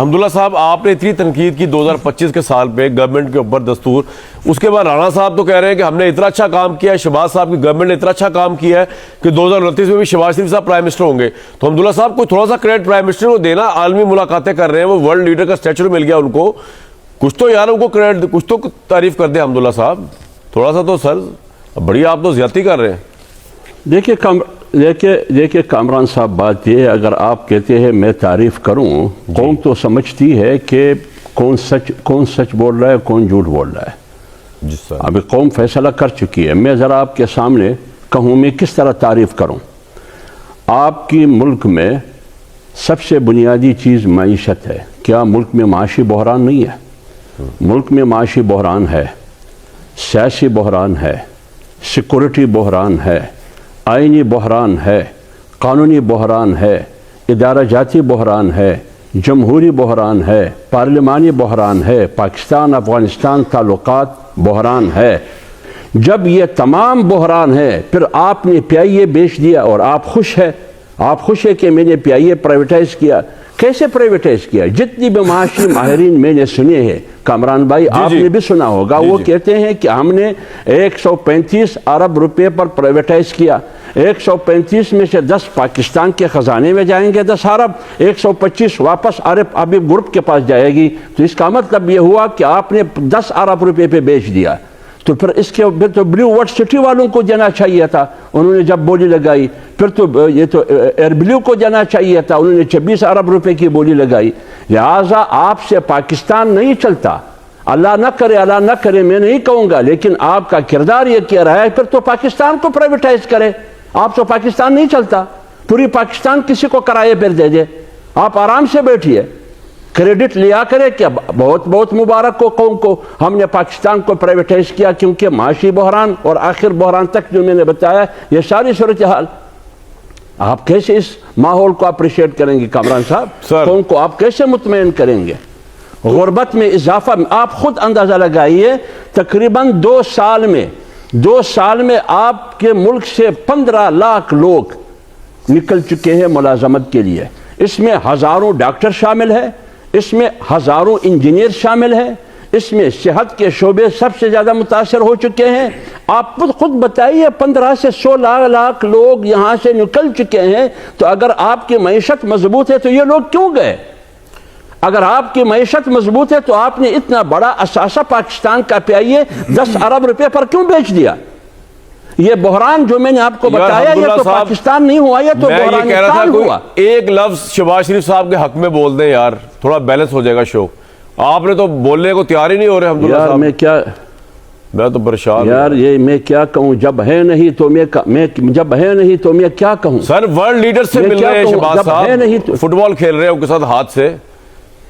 حمداللہ صاحب، آپ نے اتنی تنقید کی 2025 کے سال پہ گورنمنٹ کے اوپر دستور، اس کے بعد رانا صاحب تو کہہ رہے ہیں کہ ہم نے اتنا اچھا کام کیا ہے، شہباز صاحب کی گورنمنٹ نے اتنا اچھا کام کیا ہے کہ 2029 میں بھی شہباز شریف صاحب پرائم منسٹر ہوں گے. تو حمداللہ صاحب کوئی تھوڑا سا کریڈٹ پرائم منسٹر کو دینا، عالمی ملاقاتیں کر رہے ہیں، وہ ورلڈ لیڈر کا اسٹیچر مل گیا ان کو، کچھ تو یار ان کو کریڈٹ، کچھ تو تعریف کر دیں حمداللہ صاحب تھوڑا سا. تو سر بڑی آپ تو زیادتی کر رہے ہیں. دیکھیے کامران صاحب، بات یہ ہے، اگر آپ کہتے ہیں میں تعریف کروں، قوم تو سمجھتی ہے کہ کون سچ بول رہا ہے، کون جھوٹ بول رہا ہے. جی سر. ابھی قوم فیصلہ کر چکی ہے. میں ذرا آپ کے سامنے کہوں میں کس طرح تعریف کروں. آپ کی ملک میں سب سے بنیادی چیز معیشت ہے. کیا ملک میں معاشی بحران نہیں ہے؟ ملک میں معاشی بحران ہے، سیاسی بحران ہے، سیکورٹی بحران ہے، آئینی بحران ہے، قانونی بحران ہے، ادارہ جاتی بحران ہے، جمہوری بحران ہے، پارلیمانی بحران ہے، پاکستان افغانستان تعلقات بحران ہے. جب یہ تمام بحران ہے، پھر آپ نے پی آئی اے بیچ دیا اور آپ خوش ہے. آپ خوش ہے کہ میں نے پی آئی اے پرائیویٹائز کیا. کیسے پرائیویٹائز کیا؟ جتنی بھی معاشی ماہرین میں نے سنے ہیں، کامران بھائی آپ نے بھی سنا ہوگا، وہ کہتے ہیں کہ ہم نے 135 ارب روپے پر پرائیویٹائز کیا. 135 میں سے 10 پاکستان کے خزانے میں جائیں گے، 10 ارب، 125 واپس ابھی گروپ کے پاس جائے گی. تو اس کا مطلب یہ ہوا کہ آپ نے 10 ارب روپے پہ بیچ دیا. تو پھر اس کے پھر تو بلیو ورڈ سٹی والوں کو دینا چاہیے تھا، انہوں نے جب بولی لگائی. پھر تو یہ تو ایئر بلیو کو دینا چاہیے تھا، انہوں نے 26 ارب روپے کی بولی لگائی. لہٰذا آپ سے پاکستان نہیں چلتا. اللہ نہ کرے میں نہیں کہوں گا، لیکن آپ کا کردار یہ کہہ رہا ہے پھر تو پاکستان کو پرائیویٹائز کرے. آپ تو پاکستان نہیں چلتا، پوری پاکستان کسی کو کرائے پر دے دے. آپ آرام سے بیٹھیے، کریڈٹ لیا کرے کہ بہت بہت مبارک کو قوم کو، ہم نے پاکستان کو پرائیویٹائز کیا. کیونکہ معاشی بحران اور آخر بحران تک جو میں نے بتایا، یہ ساری صورتحال. آپ کیسے اس ماحول کو اپریشیٹ کریں گے کامران صاحب؟ قوم کو آپ کیسے مطمئن کریں گے؟ غربت میں اضافہ، آپ خود اندازہ لگائیے، تقریباً 2 سال میں آپ کے ملک سے 15 لاکھ لوگ نکل چکے ہیں ملازمت کے لیے. اس میں ہزاروں ڈاکٹر شامل ہیں، اس میں ہزاروں انجینئر شامل ہیں، اس میں صحت کے شعبے سب سے زیادہ متاثر ہو چکے ہیں. آپ خود بتائیے، 15 سے 16 لاکھ لوگ یہاں سے نکل چکے ہیں. تو اگر آپ کی معیشت مضبوط ہے تو یہ لوگ کیوں گئے؟ اگر آپ کی معیشت مضبوط ہے تو آپ نے اتنا بڑا اثاثہ پاکستان کا پی آئی اے 10 ارب روپے پر کیوں بیچ دیا؟ یہ بحران جو میں نے آپ کو بتایا، یہ تو پاکستان نہیں ہوا، یہ تو بحران ہوا. ایک لفظ شہباز شریف صاحب کے حق میں بول دیں یار، تھوڑا بیلنس ہو جائے گا شو. آپ نے تو بولنے کو تیار ہی نہیں ہو رہے حمداللہ صاحب. میں تو پریشان یار، یہ میں کیا کہوں؟ جب ہے نہیں تو میں کیا کہوں؟ سر ورلڈ لیڈر سے مل رہے ہیں شہباز صاحب، فٹ بال کھیل رہے ہیں ان کے ساتھ ہاتھ سے.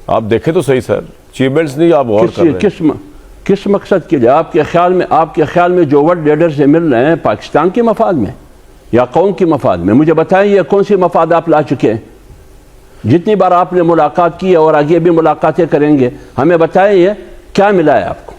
آپ دیکھیں تو صحیح سر، اچیومنٹس نہیں آپ غور کر رہے ہیں. کس مقصد کے لیے؟ آپ کے خیال میں جو ورلڈ لیڈر سے مل رہے ہیں پاکستان کے مفاد میں یا قوم کے مفاد میں؟ مجھے بتائیں یہ کون سی مفاد آپ لا چکے ہیں؟ جتنی بار آپ نے ملاقات کی اور آگے بھی ملاقاتیں کریں گے، ہمیں بتائیں یہ کیا ملا ہے آپ کو؟